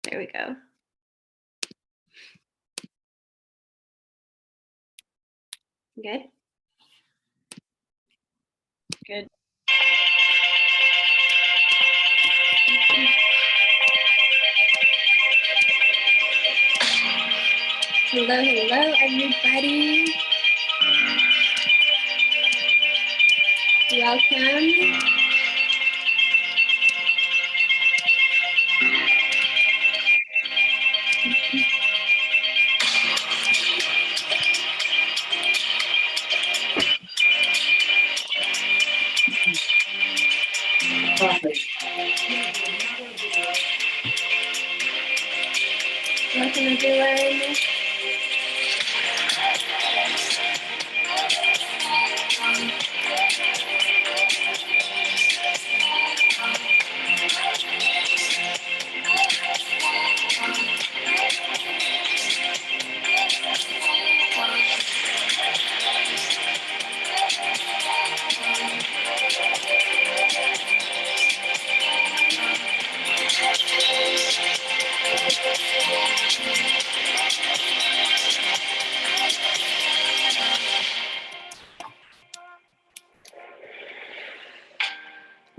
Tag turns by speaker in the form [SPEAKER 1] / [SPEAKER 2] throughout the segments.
[SPEAKER 1] There we go. Good. Good. Hello, hello, everybody. Welcome.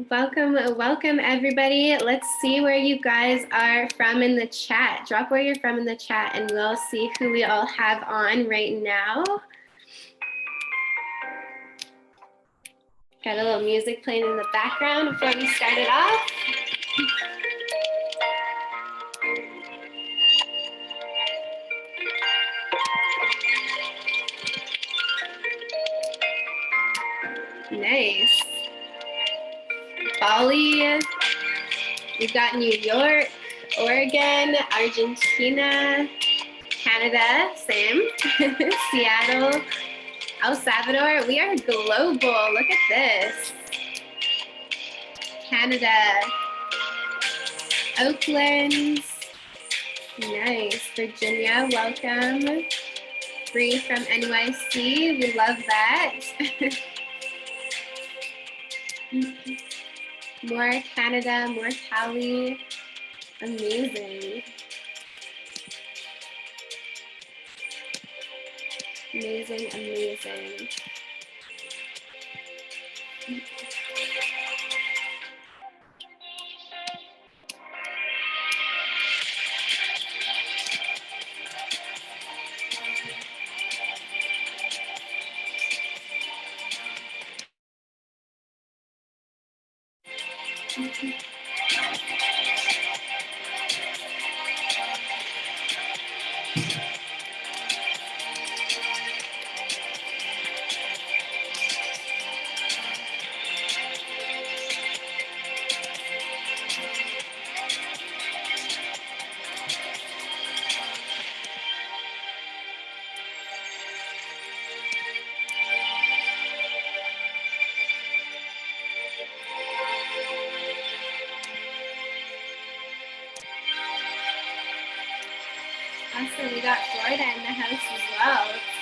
[SPEAKER 1] Welcome, everyone. Welcome everybody. Let's see where you guys are from in the chat. Drop where you're from in the chat and we'll see who we all have on right now. Got a little music playing in the background before we start it off. Nice. Bali, we've got New York, Oregon, Argentina, Canada, same, Seattle, El Salvador. We are global. Look at this. Canada, Oakland, nice. Virginia, welcome. Bree from NYC, we love that. More Canada, more Cali, amazing. Amazing, amazing. Awesome, we got Florida in the house as well. Let's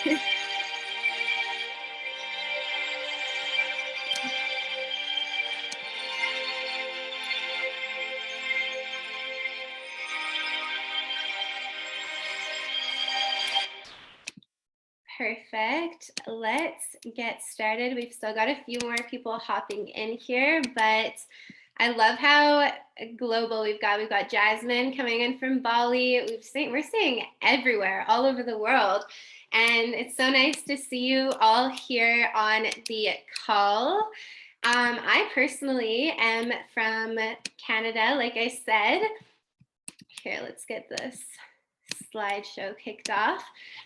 [SPEAKER 1] go. Perfect. Let's get started. We've still got a few more people hopping in here, but I love how global we've got. We've got Jasmine coming in from Bali. We're seeing everywhere, all over the world. And it's so nice to see you all here on the call. I personally am from Canada, like I said. Here, let's get this slideshow kicked off.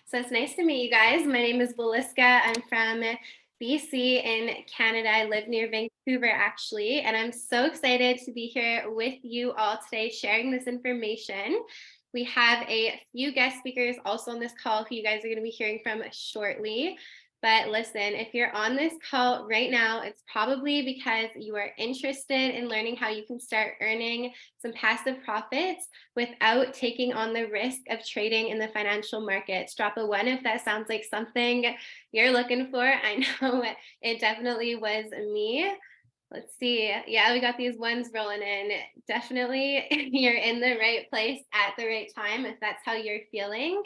[SPEAKER 1] So it's nice to meet you guys. My name is Beliska. I'm from BC in Canada. I live near Vancouver actually, and I'm so excited to be here with you all today sharing this information. We have a few guest speakers also on this call who you guys are going to be hearing from shortly. But listen, if you're on this call right now, it's probably because you are interested in learning how you can start earning some passive profits without taking on the risk of trading in the financial markets. Drop a 1 if that sounds like something you're looking for. I know it definitely was me. Let's see. Yeah, we got these ones rolling in. Definitely, you're in the right place at the right time if that's how you're feeling.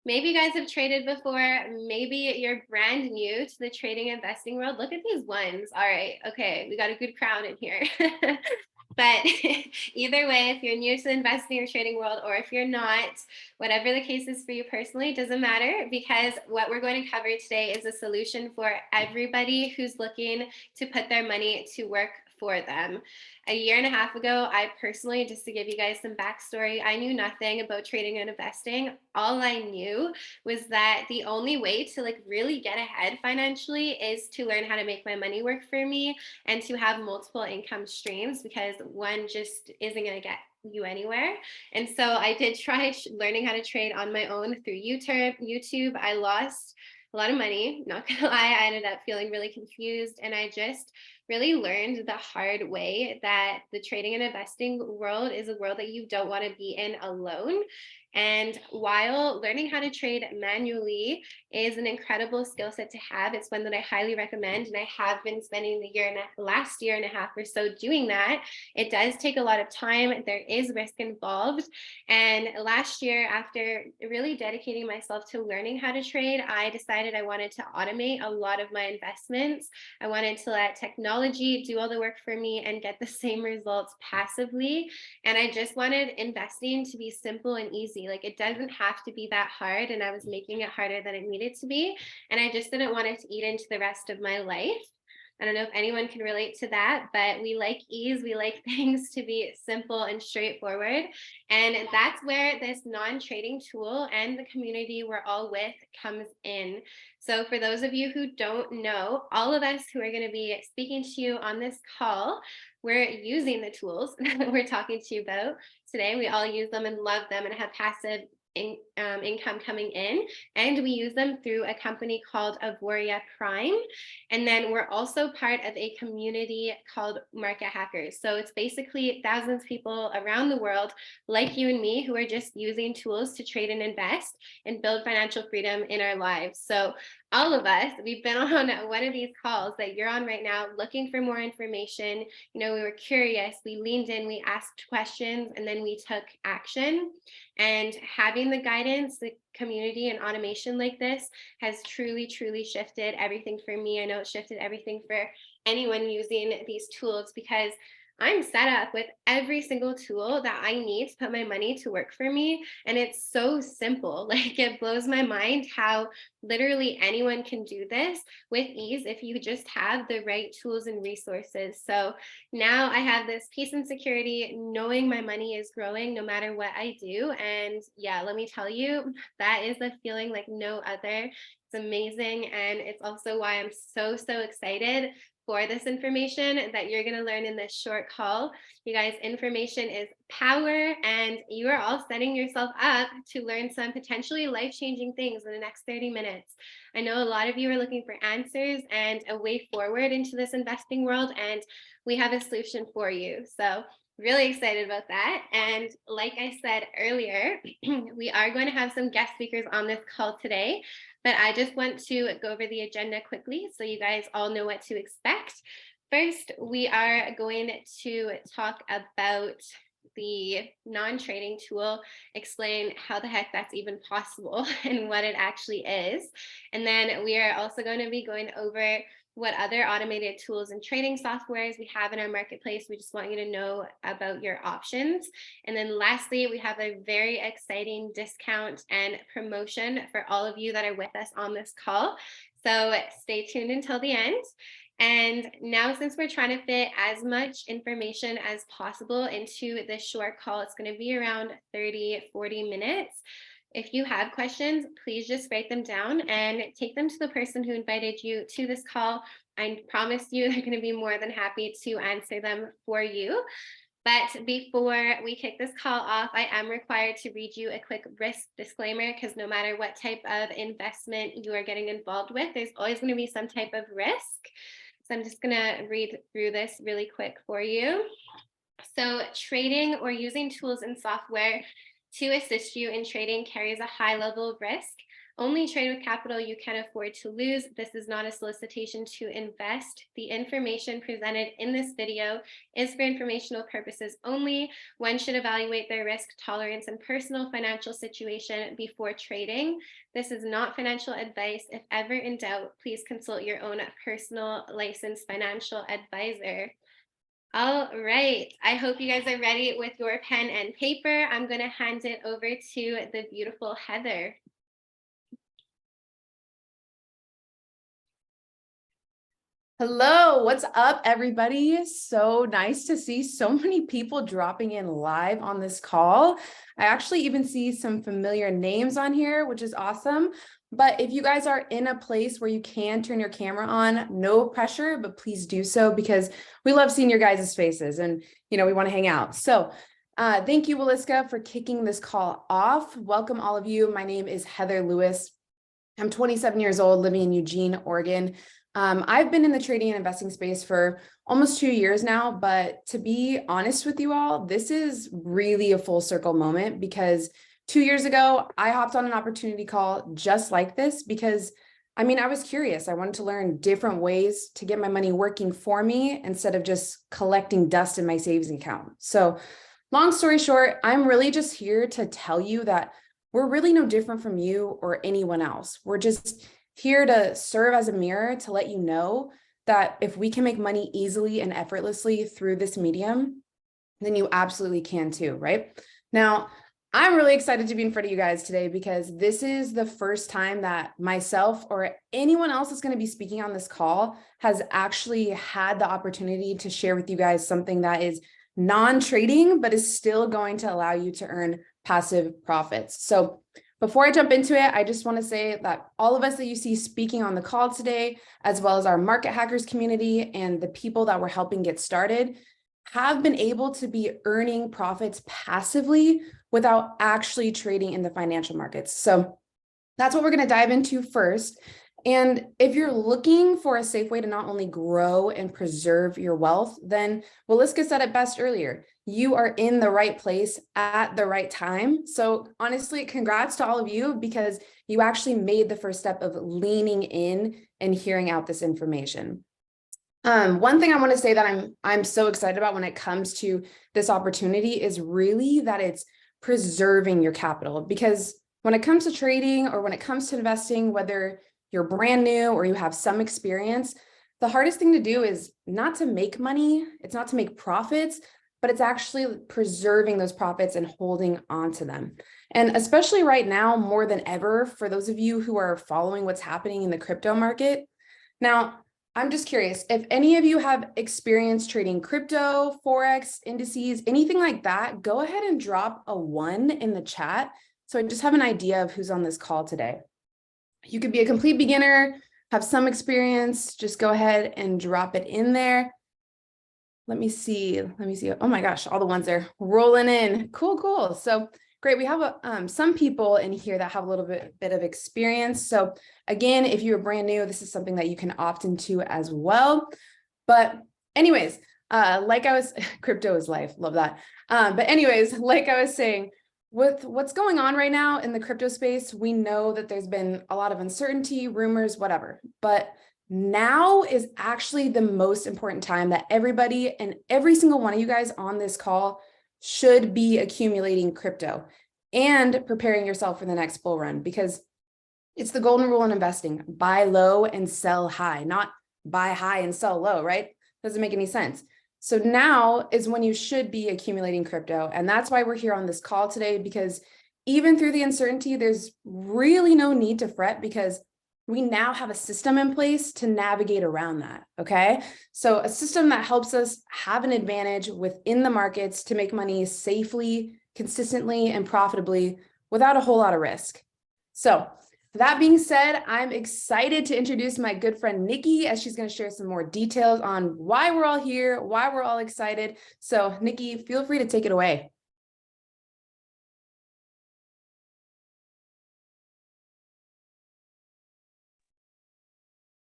[SPEAKER 1] Maybe you guys have traded before. Maybe you're brand new to the trading investing world. Look at these ones. All right. Okay. We got a good crowd in here. But either way, if you're new to the investing or trading world, or if you're not, whatever the case is for you personally, doesn't matter, because what we're going to cover today is a solution for everybody who's looking to put their money to work for them. A year and a half ago, I personally, just to give you guys some backstory, I knew nothing about trading and investing. All I knew was that the only way to like really get ahead financially is to learn how to make my money work for me and to have multiple income streams, because one just isn't going to get you anywhere. And so I did try learning how to trade on my own through YouTube. I lost a lot of money, not gonna lie. I ended up feeling really confused, and I just really learned the hard way that the trading and investing world is a world that you don't want to be in alone. And while learning how to trade manually is an incredible skill set to have, it's one that I highly recommend. And I have been spending last year and a half or so doing that. It does take a lot of time. There is risk involved. And last year, after really dedicating myself to learning how to trade, I decided I wanted to automate a lot of my investments. I wanted to let technology do all the work for me and get the same results passively. And I just wanted investing to be simple and easy. Like, it doesn't have to be that hard. And I was making it harder than it needed to be. And I just didn't want it to eat into the rest of my life. I don't know if anyone can relate to that, but we like ease. We like things to be simple and straightforward. And that's where this non-trading tool and the community we're all with comes in. So for those of you who don't know, all of us who are going to be speaking to you on this call, we're using the tools that we're talking to you about today. We all use them and love them and have passive income coming in, and we use them through a company called Avoria Prime. And then we're also part of a community called Market Hackers. So it's basically thousands of people around the world like you and me who are just using tools to trade and invest and build financial freedom in our lives. So all of us, we've been on one of these calls that you're on right now looking for more information. You know, we were curious, we leaned in, we asked questions, and then we took action. And having the guidance, the community, and automation like this has truly, truly shifted everything for me. I know it shifted everything for anyone using these tools, because I'm set up with every single tool that I need to put my money to work for me. And it's so simple. Like, it blows my mind how literally anyone can do this with ease if you just have the right tools and resources. So now I have this peace and security knowing my money is growing no matter what I do. And yeah, let me tell you, that is a feeling like no other. It's amazing. And it's also why I'm so, so excited for this information that you're going to learn in this short call. You guys, information is power, and you are all setting yourself up to learn some potentially life-changing things in the next 30 minutes. I know a lot of you are looking for answers and a way forward into this investing world, and we have a solution for you. So really excited about that. And like I said earlier, we are going to have some guest speakers on this call today, but I just want to go over the agenda quickly so you guys all know what to expect. First, we are going to talk about the non-trading tool, explain how the heck that's even possible and what it actually is. And then we are also going to be going over what other automated tools and trading softwares we have in our marketplace. We just want you to know about your options. And then lastly, we have a very exciting discount and promotion for all of you that are with us on this call. So stay tuned until the end. And now, since we're trying to fit as much information as possible into this short call, it's going to be around 30-40 minutes. If you have questions, please just write them down and take them to the person who invited you to this call. I promise you they're going to be more than happy to answer them for you. But before we kick this call off, I am required to read you a quick risk disclaimer, because no matter what type of investment you are getting involved with, there's always going to be some type of risk. So I'm just going to read through this really quick for you. So trading or using tools and software to assist you in trading carries a high level of risk. Only trade with capital you can afford to lose. This is not a solicitation to invest. The information presented in this video is for informational purposes only. One should evaluate their risk tolerance and personal financial situation before trading. This is not financial advice. If ever in doubt, please consult your own personal licensed financial advisor. All right. I hope you guys are ready with your pen and paper. I'm going to hand it over to the beautiful Heather.
[SPEAKER 2] Hello, what's up, everybody? So nice to see so many people dropping in live on this call. I actually even see some familiar names on here, which is awesome. But if you guys are in a place where you can turn your camera on, no pressure, but please do so because we love seeing your guys' faces and, we want to hang out. So thank you, Waliska, for kicking this call off. Welcome, all of you. My name is Heather Lewis. I'm 27 years old, living in Eugene, Oregon. I've been in the trading and investing space for almost 2 years now, but to be honest with you all, this is really a full circle moment because 2 years ago, I hopped on an opportunity call just like this because I was curious. I wanted to learn different ways to get my money working for me instead of just collecting dust in my savings account. So long story short, I'm really just here to tell you that we're really no different from you or anyone else. We're just here to serve as a mirror to let you know that if we can make money easily and effortlessly through this medium, then you absolutely can too, right? Now, I'm really excited to be in front of you guys today because this is the first time that myself or anyone else that's going to be speaking on this call has actually had the opportunity to share with you guys something that is non-trading, but is still going to allow you to earn passive profits. So before I jump into it, I just want to say that all of us that you see speaking on the call today, as well as our market hackers community and the people that we're helping get started, have been able to be earning profits passively without actually trading in the financial markets. So that's what we're going to dive into first. And if you're looking for a safe way to not only grow and preserve your wealth, then Waliska said it best earlier. You are in the right place at the right time. So honestly, congrats to all of you because you actually made the first step of leaning in and hearing out this information. One thing I want to say that I'm so excited about when it comes to this opportunity is really that it's preserving your capital, because when it comes to trading or when it comes to investing, whether you're brand new or you have some experience, the hardest thing to do is not to make money. It's not to make profits, but it's actually preserving those profits and holding on to them. And especially right now, more than ever, for those of you who are following what's happening in the crypto market. Now, I'm just curious if any of you have experience trading crypto, Forex, indices, anything like that, go ahead and drop a 1 in the chat. So I just have an idea of who's on this call today. You could be a complete beginner, have some experience, just go ahead and drop it in there. Let me see. Oh my gosh, all the ones are rolling in. Cool. So great. We have some people in here that have a little bit of experience. So again, if you're brand new, this is something that you can opt into as well. But anyways, crypto is life. Love that. But anyways, like I was saying, with what's going on right now in the crypto space, we know that there's been a lot of uncertainty, rumors, whatever. But now is actually the most important time that everybody and every single one of you guys on this call should be accumulating crypto and preparing yourself for the next bull run, because it's the golden rule in investing: buy low and sell high, not buy high and sell low, right? Doesn't make any sense. So now is when you should be accumulating crypto. And that's why we're here on this call today, because even through the uncertainty, there's really no need to fret because we now have a system in place to navigate around that, okay? So a system that helps us have an advantage within the markets to make money safely, consistently, and profitably without a whole lot of risk. So that being said, I'm excited to introduce my good friend Nikki, as she's going to share some more details on why we're all here, why we're all excited. So Nikki, feel free to take it away.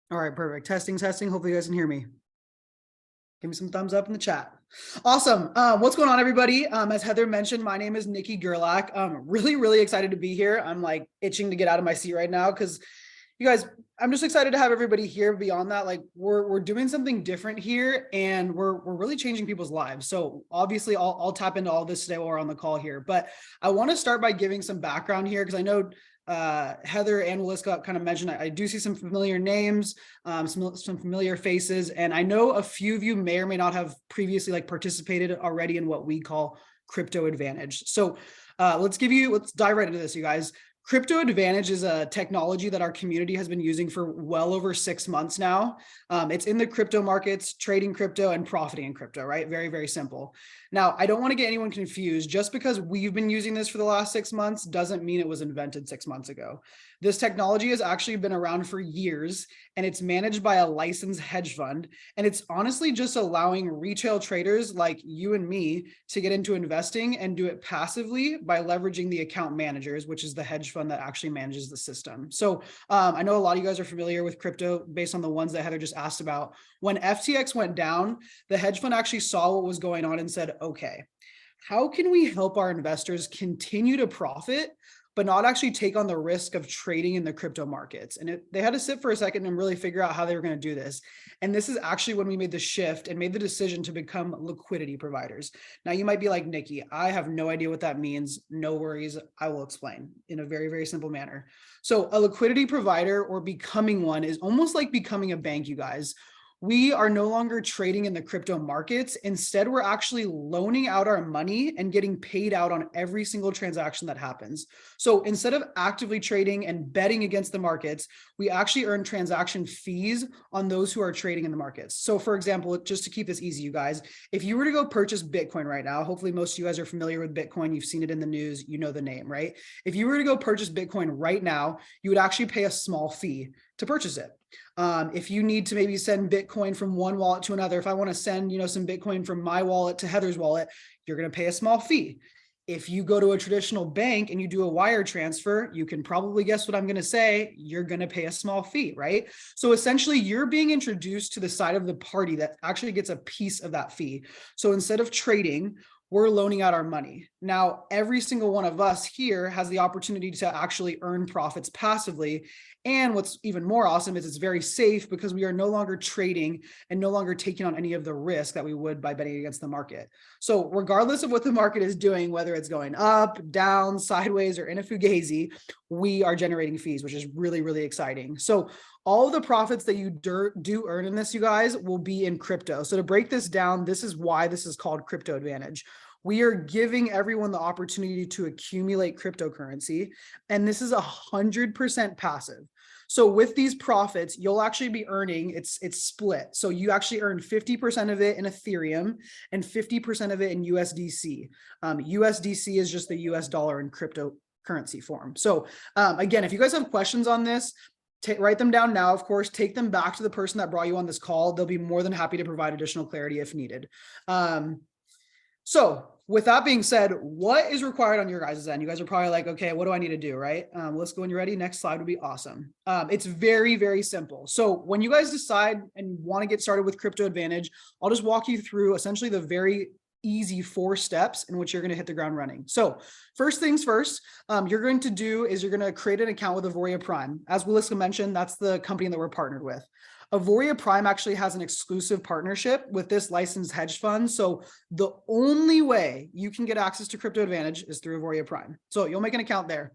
[SPEAKER 3] All right, perfect. Testing. Hopefully you guys can hear me. Give me some thumbs up in the chat. Awesome. What's going on, everybody? As Heather mentioned, my name is Nikki Gerlach. Really, really excited to be here. I'm like itching to get out of my seat right now because you guys, I'm just excited to have everybody here. Beyond that, like we're doing something different here, and we're really changing people's lives. So obviously, I'll tap into all this today while we're on the call here. But I want to start by giving some background here because I know Heather and Waliska kind of mentioned I do see some familiar names, some familiar faces, and I know a few of you may or may not have previously like participated already in what we call Crypto Advantage. So let's dive right into this, you guys. Crypto Advantage is a technology that our community has been using for well over 6 months now. It's in the crypto markets, trading crypto and profiting in crypto, right? Very, very simple. Now, I don't want to get anyone confused. Just because we've been using this for the last 6 months doesn't mean it was invented 6 months ago. This technology has actually been around for years, and it's managed by a licensed hedge fund. And it's honestly just allowing retail traders like you and me to get into investing and do it passively by leveraging the account managers, which is the hedge fund that actually manages the system. So I know a lot of you guys are familiar with crypto based on the ones that Heather just asked about. When FTX went down, the hedge fund actually saw what was going on and said, okay, how can we help our investors continue to profit, but not actually take on the risk of trading in the crypto markets? And they had to sit for a second and really figure out how they were going to do this. And this is actually when we made the shift and made the decision to become liquidity providers. Now, you might be like, Nikki, I have no idea what that means. No worries. I will explain in a very, very simple manner. So a liquidity provider, or becoming one, is almost like becoming a bank, you guys. We are no longer trading in the crypto markets. Instead, we're actually loaning out our money and getting paid out on every single transaction that happens. So instead of actively trading and betting against the markets, we actually earn transaction fees on those who are trading in the markets. So for example, just to keep this easy, you guys, if you were to go purchase Bitcoin right now, hopefully most of you guys are familiar with Bitcoin. You've seen it in the news, you know the name, right? If you were to go purchase Bitcoin right now, you would actually pay a small fee to purchase it. If you need to maybe send Bitcoin from one wallet to another, if I want to send, some Bitcoin from my wallet to Heather's wallet, you're going to pay a small fee. If you go to a traditional bank and you do a wire transfer, you can probably guess what I'm going to say. You're going to pay a small fee, right? So essentially, you're being introduced to the side of the party that actually gets a piece of that fee. So instead of trading, we're loaning out our money. Now, every single one of us here has the opportunity to actually earn profits passively. And what's even more awesome is it's very safe because we are no longer trading and no longer taking on any of the risk that we would by betting against the market. So regardless of what the market is doing, whether it's going up, down, sideways, or in a fugazi, we are generating fees, which is really, really exciting. So all of the profits that you do earn in this, you guys, will be in crypto. So to break this down, this is why this is called Crypto Advantage. We are giving everyone the opportunity to accumulate cryptocurrency, and this is 100% passive. So with these profits, you'll actually be earning, it's split. So you actually earn 50% of it in Ethereum and 50% of it in USDC. USDC is just the US dollar in cryptocurrency form. So again, if you guys have questions on this, write them down now, of course, take them back to the person that brought you on this call. They'll be more than happy to provide additional clarity if needed. So with that being said, what is required on your guys' end? You guys are probably like, okay, what do I need to do, right? Let's go when you're ready. Next slide would be awesome. It's very, very simple. So when you guys decide and want to get started with Crypto Advantage, I'll just walk you through essentially the very easy 4 steps in which you're going to hit the ground running. So first things first, you're going to create an account with Avoria Prime. As Waliska mentioned, that's the company that we're partnered with. Avoria Prime actually has an exclusive partnership with this licensed hedge fund. So the only way you can get access to Crypto Advantage is through Avoria Prime. So you'll make an account there.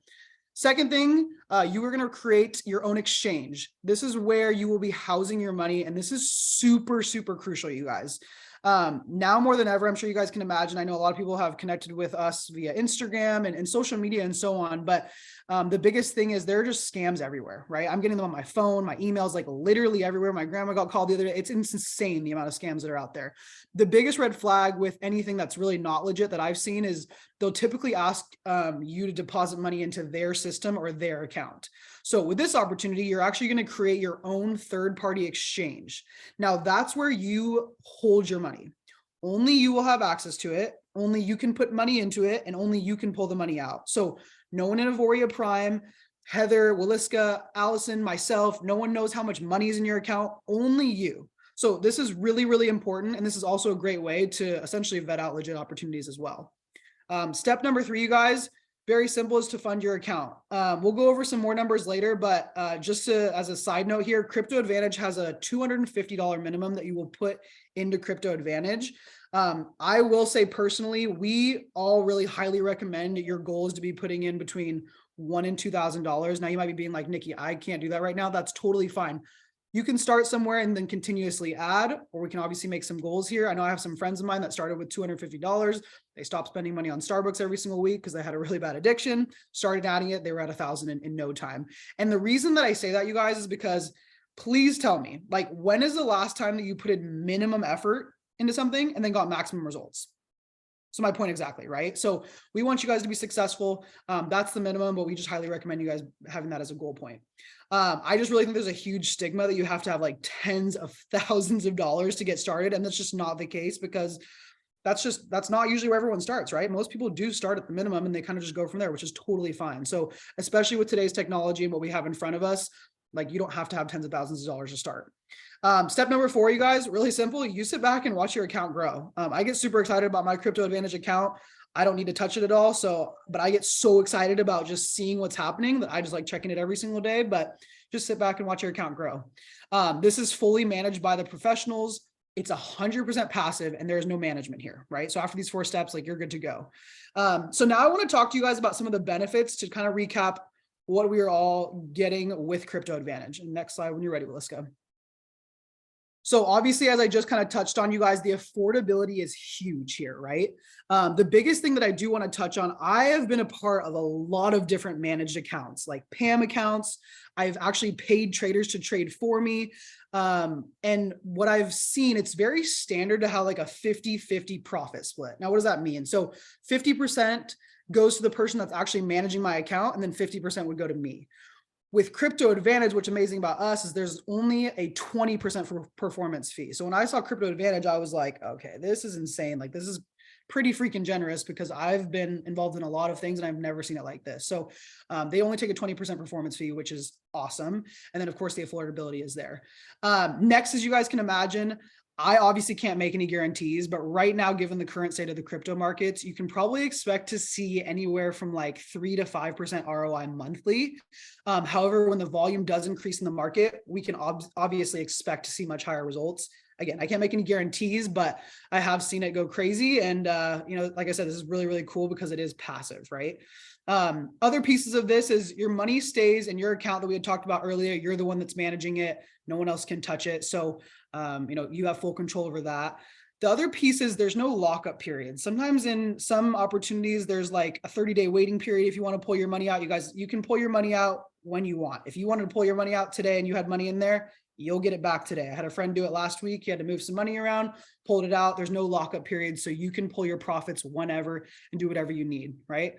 [SPEAKER 3] Second thing, you are going to create your own exchange. This is where you will be housing your money. And this is super, super crucial, you guys. Now more than ever, I'm sure you guys can imagine, I know a lot of people have connected with us via Instagram and social media and so on, but the biggest thing is there are just scams everywhere, right? I'm getting them on my phone, my emails, like literally everywhere. My grandma got called the other day. It's insane the amount of scams that are out there. The biggest red flag with anything that's really not legit that I've seen is they'll typically ask you to deposit money into their system or their account. So with this opportunity, you're actually going to create your own third-party exchange. Now that's where you hold your money. Only you will have access to it. Only you can put money into it, and only you can pull the money out. So no one in Avoria Prime, Heather, Waliska, Allison, myself, no one knows how much money is in your account, only you. So this is really, really important. And this is also a great way to essentially vet out legit opportunities as well. Step number 3, you guys, very simple, is to fund your account. We'll go over some more numbers later, but just as a side note here, Crypto Advantage has a $250 minimum that you will put into Crypto Advantage. I will say personally, we all really highly recommend your goal is to be putting in between $1,000 and $2,000. Now you might be being like, Nikki, I can't do that right now. That's totally fine. You can start somewhere and then continuously add, or we can obviously make some goals here. I know I have some friends of mine that started with $250. They stopped spending money on Starbucks every single week because they had a really bad addiction, started adding it. They were at 1,000 in no time. And the reason that I say that, you guys, is because please tell me, like, when is the last time that you put in minimum effort into something and then got maximum results? So my point exactly, right? So we want you guys to be successful. That's the minimum, but we just highly recommend you guys having that as a goal point. I just really think there's a huge stigma that you have to have like tens of thousands of dollars to get started. And that's just not the case, because that's not usually where everyone starts, right? Most people do start at the minimum and they kind of just go from there, which is totally fine. So especially with today's technology and what we have in front of us, like, you don't have to have tens of thousands of dollars to start. Step number 4, you guys, really simple. You sit back and watch your account grow. I get super excited about my Crypto Advantage account. I don't need to touch it at all. But I get so excited about just seeing what's happening that I just like checking it every single day. But just sit back and watch your account grow. This is fully managed by the professionals. It's 100% passive and there's no management here, right? So after these 4 steps, like, you're good to go. So now I want to talk to you guys about some of the benefits to kind of recap what we are all getting with Crypto Advantage. And next slide when you're ready, Williska. So obviously, as I just kind of touched on, you guys, the affordability is huge here, right? The biggest thing that I do want to touch on, I have been a part of a lot of different managed accounts, like PAM accounts. I've actually paid traders to trade for me. And what I've seen, it's very standard to have like a 50-50 profit split. Now, what does that mean? So 50% goes to the person that's actually managing my account, and then 50% would go to me. With Crypto Advantage, what's amazing about us is there's only a 20% for performance fee. So when I saw Crypto Advantage, I was like, okay, this is insane. Like, this is pretty freaking generous, because I've been involved in a lot of things and I've never seen it like this. So they only take a 20% performance fee, which is awesome. And then of course the affordability is there. Next, as you guys can imagine, I obviously can't make any guarantees, but right now, given the current state of the crypto markets, you can probably expect to see anywhere from like 3 to 5% ROI monthly. However, when the volume does increase in the market, we can obviously expect to see much higher results. Again, I can't make any guarantees, but I have seen it go crazy. And, like I said, this is really, really cool because it is passive, right? Other pieces of this is your money stays in your account that we had talked about earlier. You're the one that's managing it. No one else can touch it. So, you have full control over that. The other piece is there's no lockup period. Sometimes in some opportunities, there's like a 30-day waiting period. If you want to pull your money out, you guys, you can pull your money out when you want. If you wanted to pull your money out today and you had money in there, you'll get it back today. I had a friend do it last week. He had to move some money around, pulled it out. There's no lockup period. So you can pull your profits whenever and do whatever you need, right?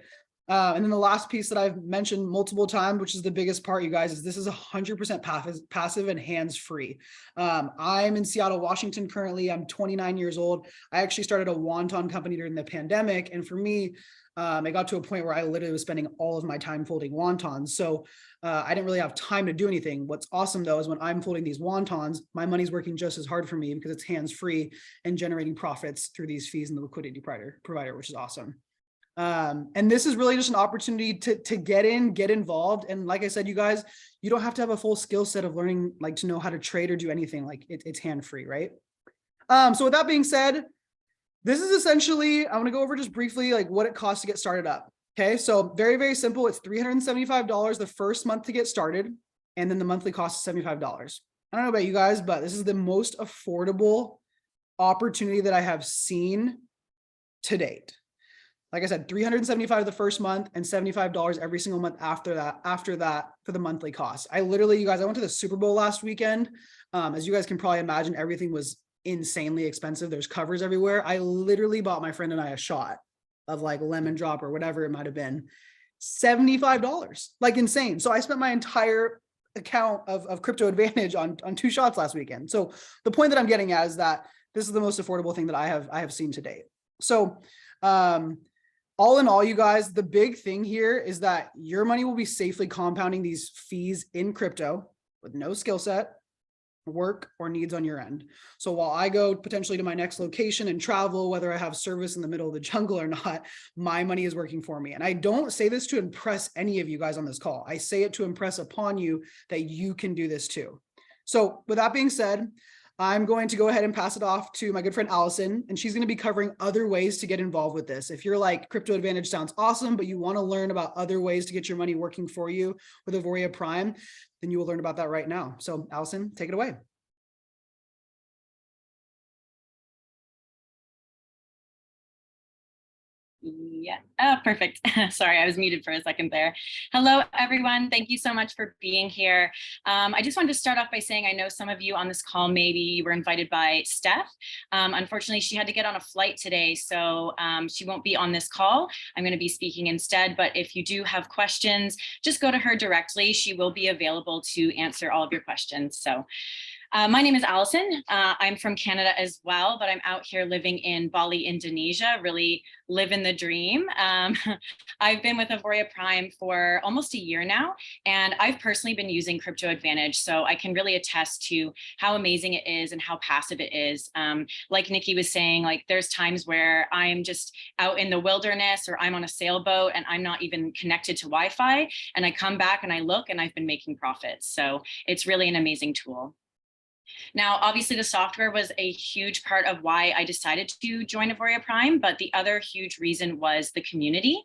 [SPEAKER 3] And then the last piece that I've mentioned multiple times, which is the biggest part, you guys, is this is 100% passive and hands-free. I'm in Seattle, Washington currently. I'm 29 years old. I actually started a wonton company during the pandemic. And for me, it got to a point where I literally was spending all of my time folding wontons. So I didn't really have time to do anything. What's awesome though, is when I'm folding these wontons, my money's working just as hard for me because it's hands-free and generating profits through these fees and the liquidity provider, which is awesome. And this is really just an opportunity to get involved. And like I said, you guys, you don't have to have a full skill set of learning, like to know how to trade or do anything. Like it's hand-free, right? So with that being said, this is essentially, I want to go over just briefly, like what it costs to get started up. Okay. So very, very simple. It's $375 the first month to get started. And then the monthly cost is $75. I don't know about you guys, but this is the most affordable opportunity that I have seen to date. Like I said, $375 the first month and $75 every single month after that for the monthly cost. I literally, you guys, I went to the Super Bowl last weekend. As you guys can probably imagine, everything was insanely expensive. There's covers everywhere. I literally bought my friend and I a shot of like lemon drop or whatever it might've been. $75, like insane. So I spent my entire account of Crypto Advantage on 2 shots last weekend. So the point that I'm getting at is that this is the most affordable thing that I have seen to date. So, all in all, you guys, the big thing here is that your money will be safely compounding these fees in crypto with no skill set, work or needs on your end. So while I go potentially to my next location and travel, whether I have service in the middle of the jungle or not, my money is working for me. And I don't say this to impress any of you guys on this call. I say it to impress upon you that you can do this too. So with that being said, I'm going to go ahead and pass it off to my good friend Allison, and she's going to be covering other ways to get involved with this. If you're like, Crypto Advantage sounds awesome, but you want to learn about other ways to get your money working for you with Avoria Prime, then you will learn about that right now. So Allison, take it away.
[SPEAKER 4] Yeah. Oh, perfect. Sorry, I was muted for a second there. Hello, everyone. Thank you so much for being here. I just wanted to start off by saying I know some of you on this call maybe were invited by Steph. Unfortunately, she had to get on a flight today, so she won't be on this call. I'm going to be speaking instead, but if you do have questions, just go to her directly. She will be available to answer all of your questions. So my name is Allison. I'm from Canada as well, but I'm out here living in Bali, Indonesia, really living the dream. I've been with Avoria Prime for almost a year now, and I've personally been using Crypto Advantage, so I can really attest to how amazing it is and how passive it is. Like Nikki was saying, like there's times where I'm just out in the wilderness or I'm on a sailboat and I'm not even connected to Wi-Fi, and I come back and I look and I've been making profits. So it's really an amazing tool. Now, obviously, the software was a huge part of why I decided to join Avoria Prime, but the other huge reason was the community.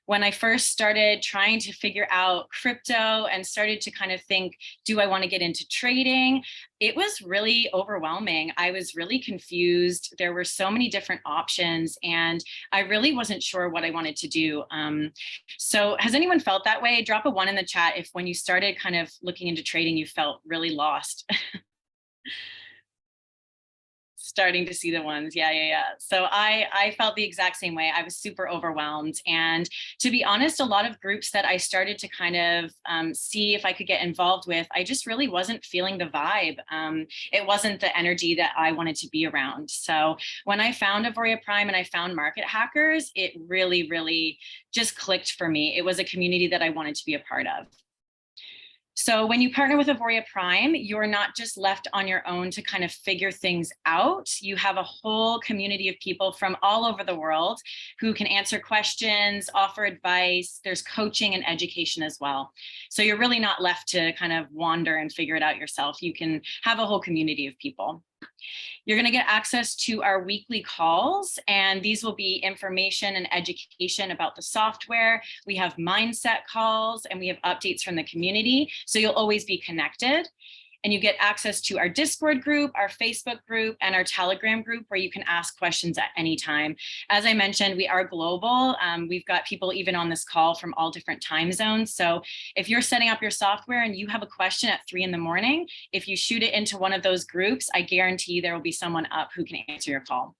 [SPEAKER 4] When I first started trying to figure out crypto and started to kind of think, do I want to get into trading? It was really overwhelming. I was really confused. There were so many different options, and I really wasn't sure what I wanted to do. So has anyone felt that way? Drop a 1 in the chat if when you started kind of looking into trading, you felt really lost. Starting to see the ones. Yeah. So I felt the exact same way. I was super overwhelmed. And to be honest, a lot of groups that I started to kind of see if I could get involved with, I just really wasn't feeling the vibe. It wasn't the energy that I wanted to be around. So when I found Avoria Prime and I found Market Hackers, it really, really just clicked for me. It was a community that I wanted to be a part of. So when you partner with Avoria Prime, you're not just left on your own to kind of figure things out. You have a whole community of people from all over the world who can answer questions, offer advice. There's coaching and education as well. So you're really not left to kind of wander and figure it out yourself. You can have a whole community of people. You're going to get access to our weekly calls, and these will be information and education about the software. We have mindset calls, and we have updates from the community, so you'll always be connected. And you get access to our Discord group, our Facebook group, and our Telegram group, where you can ask questions at any time. As I mentioned, we are global. We've got people even on this call from all different time zones. So if you're setting up your software and you have a question at 3 in the morning, if you shoot it into one of those groups, I guarantee there will be someone up who can answer your call.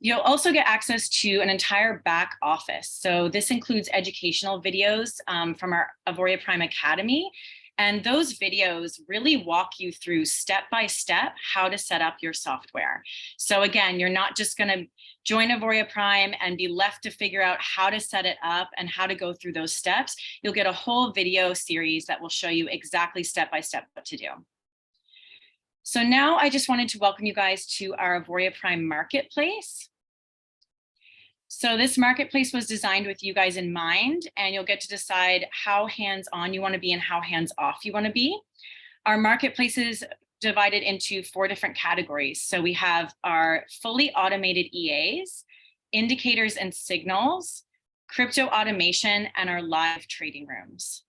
[SPEAKER 4] You'll also get access to an entire back office. So this includes educational videos from our Avoria Prime Academy. And those videos really walk you through step-by-step how to set up your software. So again, you're not just going to join Avoria Prime and be left to figure out how to set it up and how to go through those steps. You'll get a whole video series that will show you exactly step-by-step what to do. So now I just wanted to welcome you guys to our Avoria Prime Marketplace. So this marketplace was designed with you guys in mind, and you'll get to decide how hands-on you want to be and how hands-off you want to be. Our marketplace is divided into 4 different categories. So we have our fully automated EAs, indicators and signals, crypto automation, and our live trading rooms.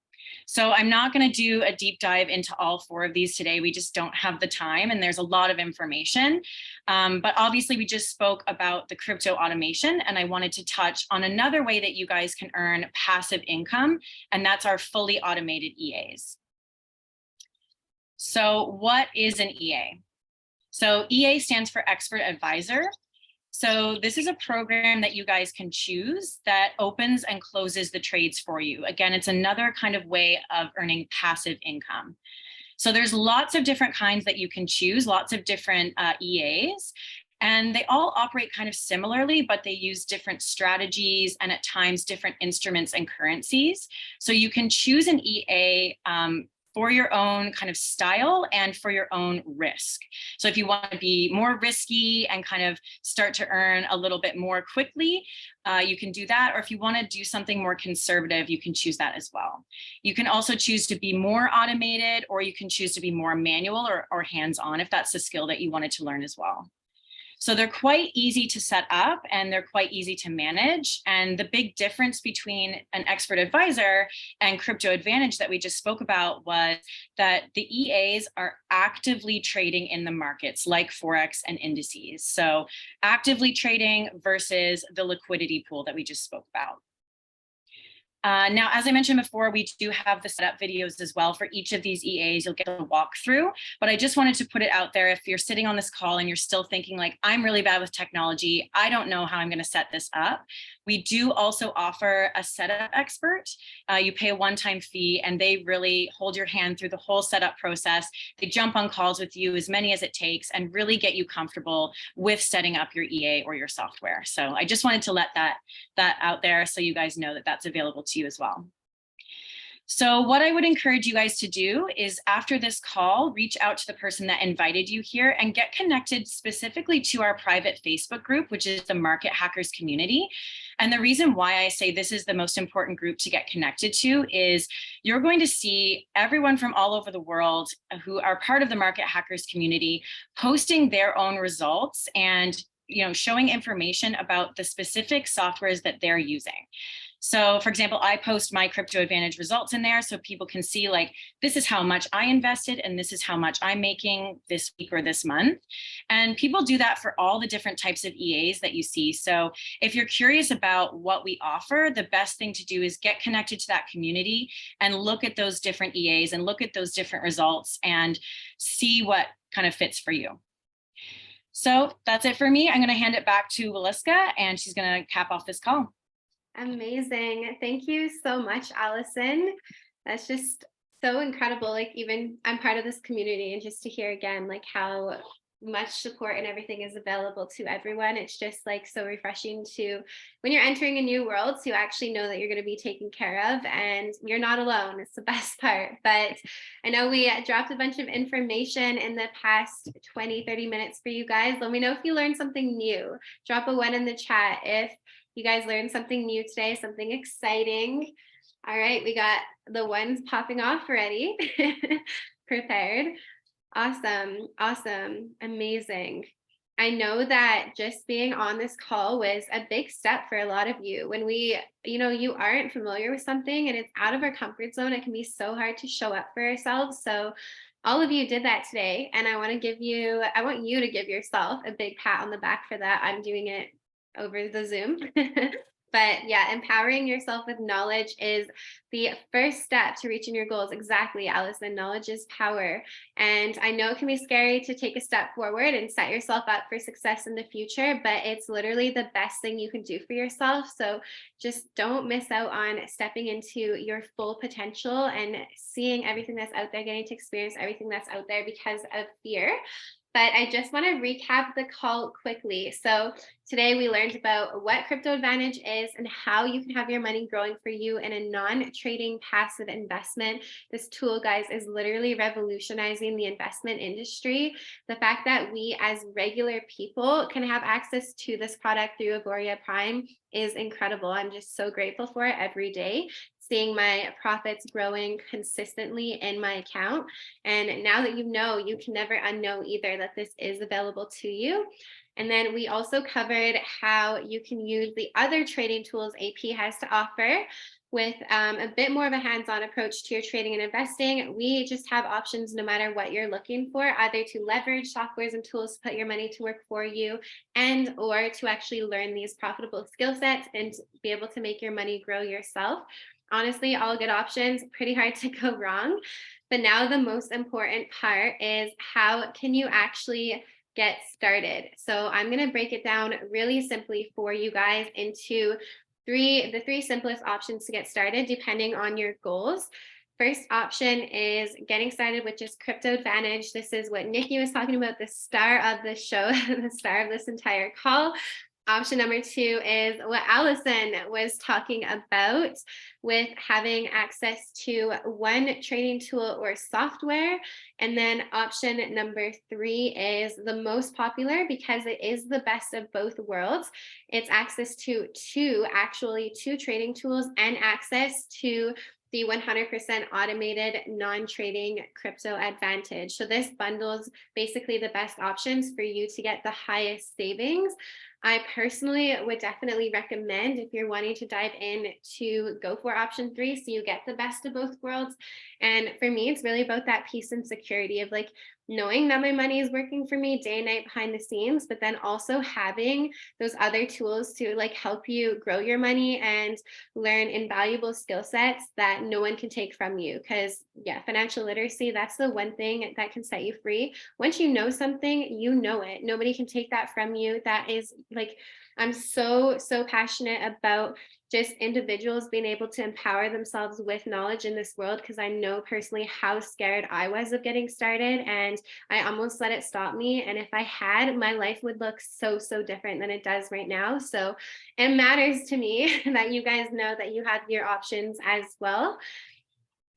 [SPEAKER 4] So I'm not going to do a deep dive into all 4 of these today. We just don't have the time, and there's a lot of information. But obviously, we just spoke about the crypto automation, and I wanted to touch on another way that you guys can earn passive income, and that's our fully automated EAs. So what is an EA? So EA stands for Expert Advisor. So this is a program that you guys can choose that opens and closes the trades for you. Again, it's another kind of way of earning passive income. So there's lots of different kinds that you can choose, lots of different EAs, and they all operate kind of similarly, but they use different strategies and at times different instruments and currencies. So you can choose an EA for your own kind of style and for your own risk. So if you want to be more risky and kind of start to earn a little bit more quickly, you can do that. Or if you want to do something more conservative, you can choose that as well. You can also choose to be more automated, or you can choose to be more manual or hands-on if that's the skill that you wanted to learn as well. So they're quite easy to set up and they're quite easy to manage. And the big difference between an expert advisor and Crypto Advantage that we just spoke about was that the EAs are actively trading in the markets like Forex and indices. So actively trading versus the liquidity pool that we just spoke about. Now, as I mentioned before, we do have the setup videos as well for each of these EAs. You'll get a walkthrough, but I just wanted to put it out there. If you're sitting on this call and you're still thinking like, I'm really bad with technology, I don't know how I'm going to set this up. We do also offer a setup expert. You pay a one-time fee and they really hold your hand through the whole setup process. They jump on calls with you, as many as it takes, and really get you comfortable with setting up your EA or your software. So I just wanted to let that out there so you guys know that that's available to you as well. So what I would encourage you guys to do is after this call, reach out to the person that invited you here and get connected specifically to our private Facebook group, which is the Market Hackers community. And the reason why I say this is the most important group to get connected to is you're going to see everyone from all over the world who are part of the Market Hackers community posting their own results and showing information about the specific softwares that they're using. So for example, I post my Crypto Advantage results in there so people can see like, this is how much I invested and this is how much I'm making this week or this month. And people do that for all the different types of EAs that you see. So if you're curious about what we offer, the best thing to do is get connected to that community and look at those different EAs and look at those different results and see what kind of fits for you. So that's it for me. I'm going to hand it back to Waliska and she's going to cap off this call.
[SPEAKER 1] Amazing. Thank you so much, Allison. That's just so incredible. Like even I'm part of this community and just to hear again, like how much support and everything is available to everyone. It's just like so refreshing to when you're entering a new world to actually know that you're going to be taken care of and you're not alone. It's the best part. But I know we dropped a bunch of information in the past 20-30 minutes for you guys. Let me know if you learned something new. Drop a 1 in the chat if you guys learned something new today, something exciting. All right, we got the ones popping off already. Prepared. Awesome, awesome, amazing. I know that just being on this call was a big step for a lot of you. When you aren't familiar with something and it's out of our comfort zone, it can be so hard to show up for ourselves. So all of you did that today. And I want you to give yourself a big pat on the back for that. I'm doing it over the Zoom. But yeah, empowering yourself with knowledge is the first step to reaching your goals. Exactly, Allison, knowledge is power. And I know it can be scary to take a step forward and set yourself up for success in the future, but it's literally the best thing you can do for yourself. So just don't miss out on stepping into your full potential and seeing everything that's out there, getting to experience everything that's out there because of fear. But I just want to recap the call quickly. So today we learned about what Crypto Advantage is and how you can have your money growing for you in a non-trading passive investment. This tool, guys, is literally revolutionizing the investment industry. The fact that we as regular people can have access to this product through Agoria Prime is incredible. I'm just so grateful for it every day. Seeing my profits growing consistently in my account. And now that you can never unknow either that this is available to you. And then we also covered how you can use the other trading tools AP has to offer with a bit more of a hands-on approach to your trading and investing. We just have options no matter what you're looking for, either to leverage softwares and tools to put your money to work for you and or to actually learn these profitable skill sets and be able to make your money grow yourself. Honestly, all good options, pretty hard to go wrong. But now the most important part is how can you actually get started? So I'm going to break it down really simply for you guys into the three simplest options to get started depending on your goals. First option is getting started with just Crypto Advantage. This is what Nikki was talking about, the star of the show, the star of this entire call. Option number 2 is what Allison was talking about with having access to one trading tool or software. And then option number 3 is the most popular because it is the best of both worlds. It's access to two trading tools and access to the 100% automated non-trading crypto advantage. So this bundles basically the best options for you to get the highest savings. I personally would definitely recommend, if you're wanting to dive in, to go for option 3 so you get the best of both worlds. And for me, it's really about that peace and security of like knowing that my money is working for me day and night behind the scenes, but then also having those other tools to like help you grow your money and learn invaluable skill sets that no one can take from you. Because yeah, financial literacy, that's the one thing that can set you free. Once you know something, you know it. Nobody can take that from you. That is like, I'm so passionate about just individuals being able to empower themselves with knowledge in this world, because I know personally how scared I was of getting started, and I almost let it stop me. And if I had, my life would look so different than it does right now. So it matters to me that you guys know that you have your options as well.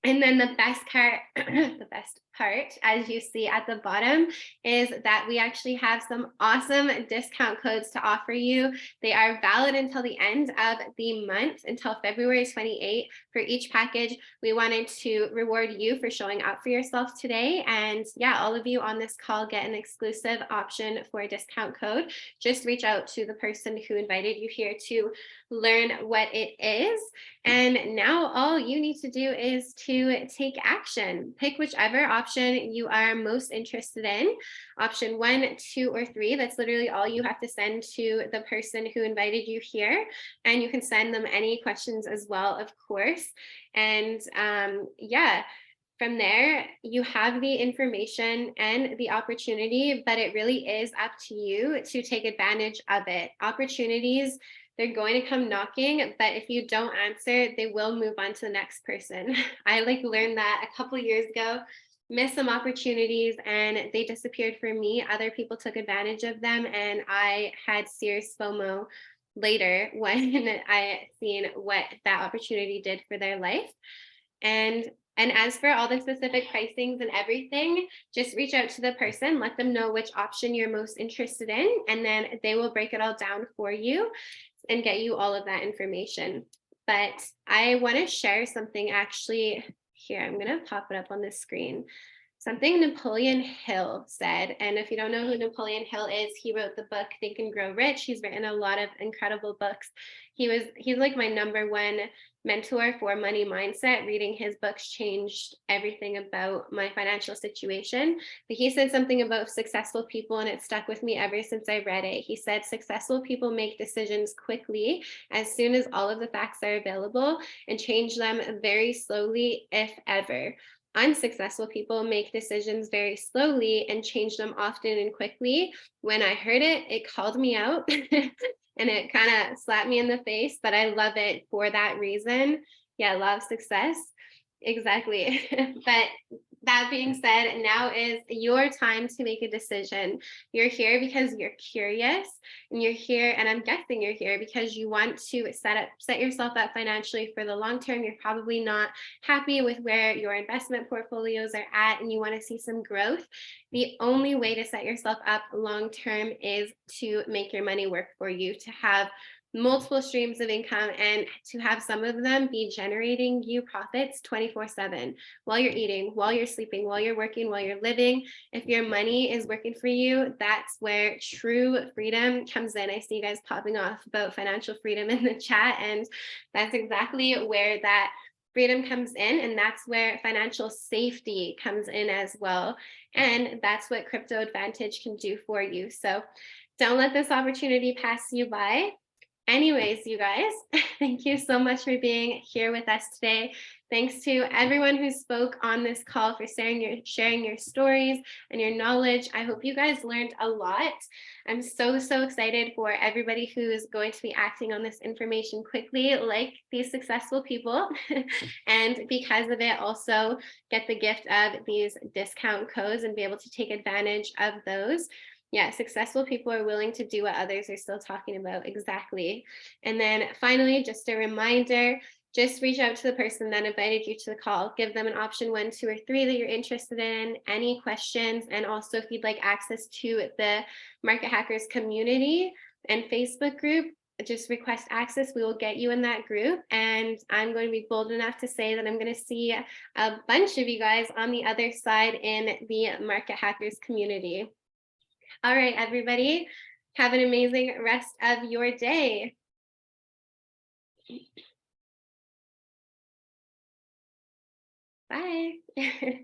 [SPEAKER 1] And then the best part, as you see at the bottom, is that we actually have some awesome discount codes to offer you. They are valid until the end of the month, until February 28th. For each package, we wanted to reward you for showing up for yourself today. And yeah, all of you on this call get an exclusive option for a discount code. Just reach out to the person who invited you here to learn what it is. And now all you need to do is to take action. Pick whichever option you are most interested in. Option 1, 2, or 3. That's literally all you have to send to the person who invited you here. And you can send them any questions as well, of course. And yeah, from there, you have the information and the opportunity, but it really is up to you to take advantage of it. Opportunities, they're going to come knocking, but if you don't answer, they will move on to the next person. I learned that a couple years ago, missed some opportunities and they disappeared for me. Other people took advantage of them, and I had serious FOMO later when I seen what that opportunity did for their life. And as for all the specific pricings and everything, just reach out to the person, let them know which option you're most interested in, and then they will break it all down for you and get you all of that information. But I want to share something actually here. I'm going to pop it up on the screen. Something Napoleon Hill said. And if you don't know who Napoleon Hill is, he wrote the book Think and Grow Rich. He's written a lot of incredible books. He's like my #1 mentor for money mindset. Reading his books changed everything about my financial situation. But he said something about successful people, and it stuck with me ever since I read it. He said, successful people make decisions quickly as soon as all of the facts are available, and change them very slowly, if ever. Unsuccessful people make decisions very slowly and change them often and quickly. When I heard it, it called me out and it kind of slapped me in the face, but I love it for that reason. Yeah, law of success. Exactly. But that being said, now is your time to make a decision. You're here because you're curious, and you're here, and I'm guessing you're here because you want to set yourself up financially for the long term. You're probably not happy with where your investment portfolios are at, and you want to see some growth. The only way to set yourself up long term is to make your money work for you, to have multiple streams of income, and to have some of them be generating you profits 24/7 while you're eating, while you're sleeping, while you're working, while you're living. If your money is working for you, that's where true freedom comes in. I see you guys popping off about financial freedom in the chat, and that's exactly where that freedom comes in, and that's where financial safety comes in as well. And that's what Crypto Advantage can do for you. So don't let this opportunity pass you by. Anyways, you guys, thank you so much for being here with us today. Thanks to everyone who spoke on this call for sharing your stories and your knowledge. I hope you guys learned a lot. I'm so excited for everybody who's going to be acting on this information quickly, like these successful people. And because of it, also get the gift of these discount codes and be able to take advantage of those. Yeah, successful people are willing to do what others are still talking about. Exactly. And then finally, just a reminder, just reach out to the person that invited you to the call. Give them an option 1, 2, or 3 that you're interested in, any questions. And also if you'd like access to the Market Hackers community and Facebook group, just request access. We will get you in that group. And I'm going to be bold enough to say that I'm going to see a bunch of you guys on the other side in the Market Hackers community. All right, everybody, have an amazing rest of your day. Bye.